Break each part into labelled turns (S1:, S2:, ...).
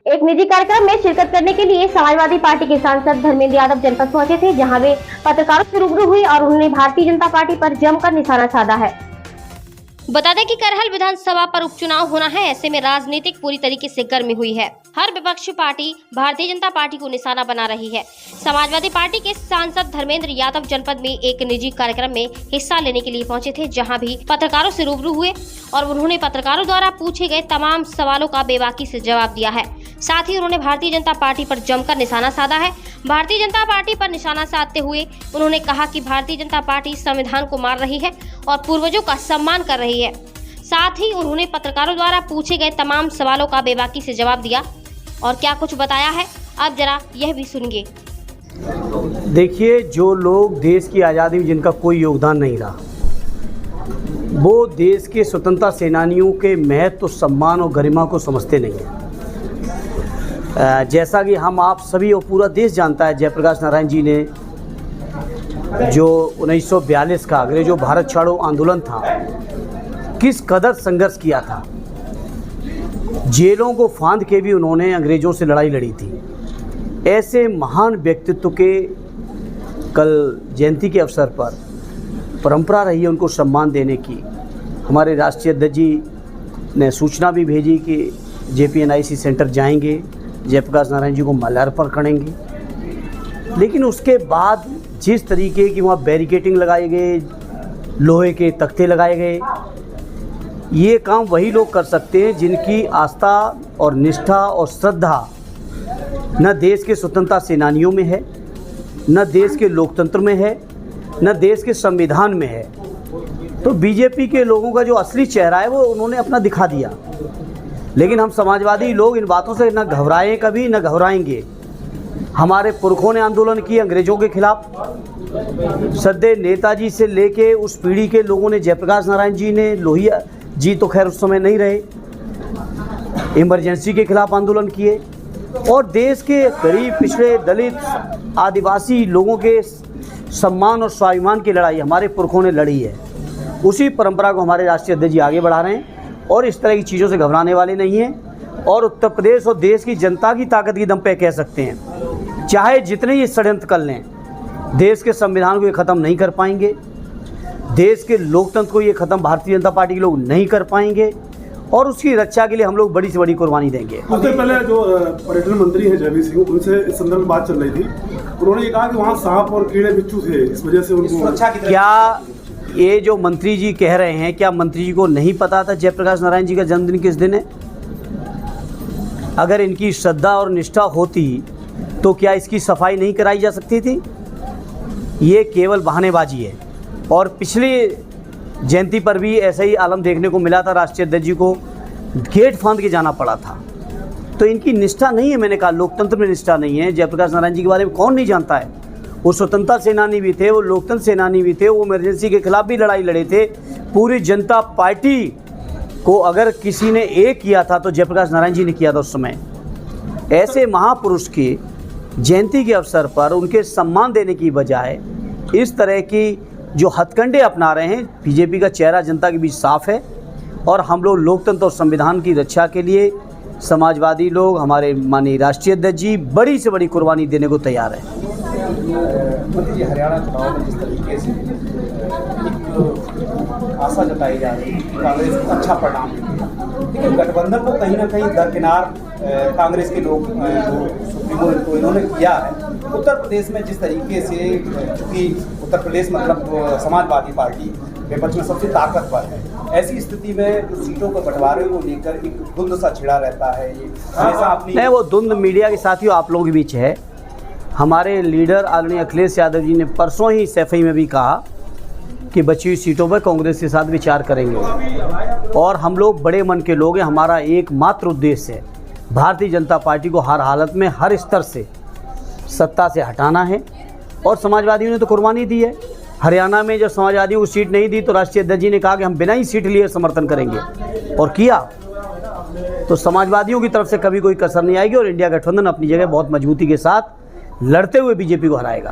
S1: एक निजी कार्यक्रम में शिरकत करने के लिए समाजवादी पार्टी के सांसद धर्मेंद्र यादव जनपद पहुंचे थे, जहां वे पत्रकारों से रूबरू हुए और उन्होंने भारतीय जनता पार्टी पर जमकर निशाना साधा है। बता दें कि करहल विधानसभा पर उपचुनाव होना है, ऐसे में राजनीतिक पूरी तरीके से गर्मी हुई है। हर विपक्षी पार्टी भारतीय जनता पार्टी को निशाना बना रही है। समाजवादी पार्टी के सांसद धर्मेंद्र यादव जनपद में एक निजी कार्यक्रम में हिस्सा लेने के लिए पहुंचे थे, जहां भी पत्रकारों से रूबरू हुए और उन्होंने पत्रकारों द्वारा पूछे गए तमाम सवालों का बेबाकी से जवाब दिया है। साथ ही उन्होंने भारतीय जनता पार्टी पर जमकर निशाना साधा है। भारतीय जनता पार्टी पर निशाना साधते हुए उन्होंने कहा कि भारतीय जनता पार्टी संविधान को मार रही है और पूर्वजों का सम्मान कर रही है। साथ ही उन्होंने पत्रकारों द्वारा पूछे गए तमाम सवालों का बेबाकी से जवाब दिया और क्या कुछ बताया है, अब जरा यह भी सुनिए।
S2: देखिए, जो लोग देश की आज़ादी में जिनका कोई योगदान नहीं रहा, वो देश के स्वतंत्रता सेनानियों के महत्व, सम्मान और गरिमा को समझते नहीं हैं। जैसा कि हम आप सभी और पूरा देश जानता है, जयप्रकाश नारायण जी ने जो 1942 का अंग्रेजों भारत छोड़ो आंदोलन था, किस कदर संघर्ष किया था। जेलों को फांद के भी उन्होंने अंग्रेज़ों से लड़ाई लड़ी थी। ऐसे महान व्यक्तित्व के कल जयंती के अवसर पर परंपरा रही है उनको सम्मान देने की। हमारे राष्ट्रीय अध्यक्ष जी ने सूचना भी भेजी कि JPNIC सेंटर जाएंगे, जयप्रकाश नारायण जी को माल्यार्पण करेंगे। लेकिन उसके बाद जिस तरीके की वहाँ बैरिकेडिंग लगाए गए, लोहे के तख्ते लगाए गए, ये काम वही लोग कर सकते हैं जिनकी आस्था और निष्ठा और श्रद्धा न देश के स्वतंत्रता सेनानियों में है, न देश के लोकतंत्र में है, न देश के संविधान में है। तो बीजेपी के लोगों का जो असली चेहरा है वो उन्होंने अपना दिखा दिया। लेकिन हम समाजवादी लोग इन बातों से न घबराएं, कभी न घबराएंगे। हमारे पुरखों ने आंदोलन किए अंग्रेजों के खिलाफ। सदैव नेताजी से लेके उस पीढ़ी के लोगों ने, जयप्रकाश नारायण जी ने, लोहिया जी तो खैर उस समय नहीं रहे, इमरजेंसी के खिलाफ आंदोलन किए और देश के गरीब, पिछड़े, दलित, आदिवासी लोगों के सम्मान और स्वाभिमान की लड़ाई हमारे पुरखों ने लड़ी है। उसी परंपरा को हमारे राष्ट्रीय अध्यक्ष जी आगे बढ़ा रहे हैं और इस तरह की चीज़ों से घबराने वाले नहीं हैं। और उत्तर प्रदेश और देश की जनता की ताकत की दम पे कह सकते हैं, चाहे जितने ये षड्यंत्र कर लें, देश के संविधान को ये ख़त्म नहीं कर पाएंगे, देश के लोकतंत्र को ये ख़त्म भारतीय जनता पार्टी के लोग नहीं कर पाएंगे और उसकी रक्षा के लिए हम लोग बड़ी से बड़ी कुर्बानी देंगे।
S3: उससे पहले जो पर्यटन मंत्री हैं जयवीर सिंह, उनसे इस संदर्भ में बात चल रही थी। उन्होंने ये कहा कि वहाँ सांप और कीड़े बिच्छू थे, इस वजह से उनको सुरक्षा की।
S2: क्या ये जो मंत्री जी कह रहे हैं, क्या मंत्री जी को नहीं पता था जयप्रकाश नारायण जी का जन्मदिन किस दिन है? अगर इनकी श्रद्धा और निष्ठा होती तो क्या इसकी सफाई नहीं कराई जा सकती थी? ये केवल बहानेबाजी है। और पिछली जयंती पर भी ऐसा ही आलम देखने को मिला था, राष्ट्रीय अध्यक्ष जी को गेट फांद के जाना पड़ा था। तो इनकी निष्ठा नहीं है। मैंने कहा लोकतंत्र में निष्ठा नहीं है। जयप्रकाश नारायण जी के बारे में कौन नहीं जानता है? वो स्वतंत्रता सेनानी भी थे, वो लोकतंत्र सेनानी भी थे, वो इमरजेंसी के खिलाफ भी लड़ाई लड़े थे। पूरी जनता पार्टी को अगर किसी ने एक किया था तो जयप्रकाश नारायण जी ने किया था उस समय। ऐसे महापुरुष की जयंती के अवसर पर उनके सम्मान देने की बजाय इस तरह की जो हथकंडे अपना रहे हैं, बीजेपी का चेहरा जनता के बीच साफ है। और हम लोग लोकतंत्र और संविधान की रक्षा के लिए समाजवादी लोग, हमारे माननीय राष्ट्रीय अध्यक्ष जी बड़ी से बड़ी कुर्बानी देने को तैयार है।
S4: मोदी जी, हरियाणा चुनाव में जिस तरीके से एक आशा जताई जा रही है कि कांग्रेस अच्छा परिणाम देगी, लेकिन गठबंधन को कहीं ना कहीं दरकिनार कांग्रेस के लोग सुप्रीमो इन्होंने किया है। उत्तर प्रदेश में जिस तरीके से, चूँकि उत्तर प्रदेश मतलब समाजवादी पार्टी विपक्ष में सबसे ताकतवर है, ऐसी स्थिति में सीटों के बंटवारे को लेकर एक धुंध सा छिड़ा रहता है। ये हमेशा अपनी
S2: नहीं, वो धुंध मीडिया के साथियों आप लोगों के बीच है। हमारे लीडर आदरणीय अखिलेश यादव जी ने परसों ही सैफई में भी कहा कि बची हुई सीटों पर कांग्रेस के साथ विचार करेंगे और हम लोग बड़े मन के लोग हैं। हमारा एकमात्र उद्देश्य है भारतीय जनता पार्टी को हर हालत में, हर स्तर से सत्ता से हटाना है। और समाजवादियों ने तो कुर्बानी दी है। हरियाणा में जब समाजवादियों को सीट नहीं दी तो राष्ट्रीय अध्यक्ष जी ने कहा कि हम बिना ही सीट लिए समर्थन करेंगे और किया। तो समाजवादियों की तरफ से कभी कोई कसर नहीं आएगी और इंडिया गठबंधन अपनी जगह बहुत मजबूती के साथ लड़ते हुए बीजेपी को हराएगा।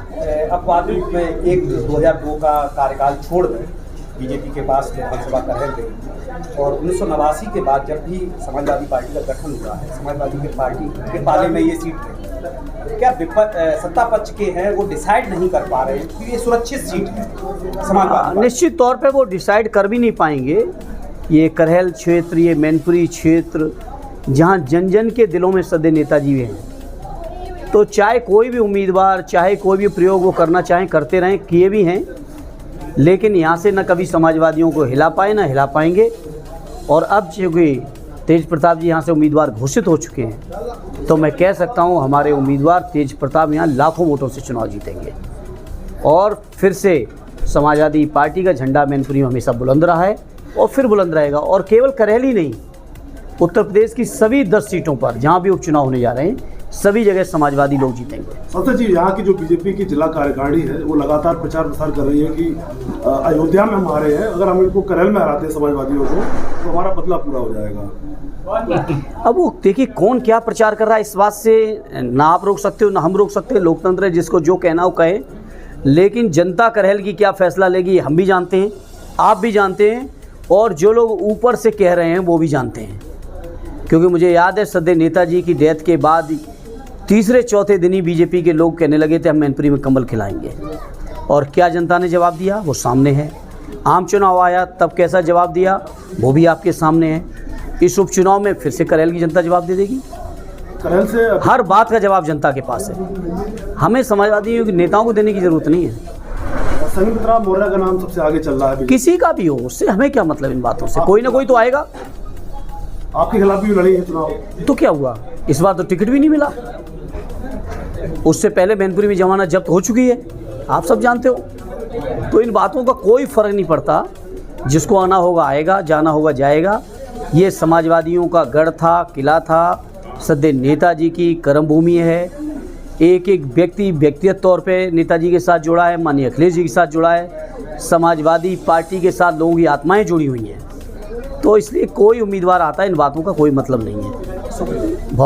S4: अपवाद में एक 2002 का कार्यकाल छोड़ दें बीजेपी के पास विधानसभा करहल गई और 1989 के बाद जब भी समाजवादी पार्टी का गठन हुआ है, समाजवादी के पार्टी के पाले में ये सीट है, क्या सत्ता पक्ष के हैं वो डिसाइड नहीं कर पा रहे कि ये सुरक्षित सीट है समाजवादी?
S2: निश्चित तौर पे वो डिसाइड कर भी नहीं पाएंगे। ये करहल क्षेत्र, ये मैनपुरी क्षेत्र, जहाँ जन जन के दिलों में सदैव नेताजी हैं, तो चाहे कोई भी उम्मीदवार, चाहे कोई भी प्रयोग वो करना चाहें, करते रहें, किए भी हैं, लेकिन यहाँ से न कभी समाजवादियों को हिला पाए ना हिला पाएंगे। और अब चूँकि तेज प्रताप जी यहाँ से उम्मीदवार घोषित हो चुके हैं, तो मैं कह सकता हूँ हमारे उम्मीदवार तेज प्रताप यहाँ लाखों वोटों से चुनाव जीतेंगे और फिर से समाजवादी पार्टी का झंडा मैनपुरी में हमेशा बुलंद रहा है और फिर बुलंद रहेगा। और केवल करहल ही नहीं, उत्तर प्रदेश की सभी 10 सीटों पर जहाँ भी उपचुनाव होने जा रहे हैं, सभी जगह समाजवादी लोग जीतेंगे।
S3: संसद जी, यहाँ की जो बीजेपी की जिला कार्यकारिणी है वो लगातार प्रचार प्रसार कर रही है कि अयोध्या में हम हारे हैं, अगर हम इनको करहल में हराते हैं समाजवादियों को तो हमारा बदला पूरा हो जाएगा।
S2: अब वो देखिए कौन क्या प्रचार कर रहा है, इस बात से ना आप रोक सकते हो ना हम रोक सकते हैं। लोकतंत्र है, जिसको जो कहना हो कहे, लेकिन जनता करहल की क्या फैसला लेगी हम भी जानते हैं, आप भी जानते हैं, और जो लोग ऊपर से कह रहे हैं वो भी जानते हैं। क्योंकि मुझे याद है सदैव नेताजी की डेथ के बाद तीसरे चौथे दिन ही बीजेपी के लोग कहने लगे थे हम मैनपुरी में कमल खिलाएंगे, और क्या जनता ने जवाब दिया वो सामने है। आम चुनाव आया तब कैसा जवाब दिया वो भी आपके सामने है। इस उपचुनाव में फिर से करहल की जनता जवाब दे देगी।
S3: करहल से
S2: हर बात का जवाब जनता के पास है, हमें समाजवादी नेताओं को देने की जरूरत नहीं है।
S3: संयुक्त राम मौर्य का नाम सबसे आगे चल रहा है।
S2: किसी का भी हो, उससे हमें क्या मतलब इन बातों से, कोई ना कोई तो आएगा।
S3: आपके खिलाफ भी लड़ी है चुनाव,
S2: तो क्या हुआ, इस बार तो टिकट भी नहीं मिला। उससे पहले मैनपुरी में जमाना जब्त हो चुकी है, आप सब जानते हो। तो इन बातों का कोई फर्क नहीं पड़ता, जिसको आना होगा आएगा, जाना होगा जाएगा। ये समाजवादियों का गढ़ था, किला था, सदैव नेताजी की कर्मभूमि है। एक एक व्यक्ति व्यक्तिगत तौर पे नेताजी के साथ जुड़ा है, माननीय अखिलेश जी के साथ जुड़ा है, समाजवादी पार्टी के साथ लोगों की आत्माएं जुड़ी हुई हैं। तो इसलिए कोई उम्मीदवार आता है, इन बातों का कोई मतलब नहीं है। बहुत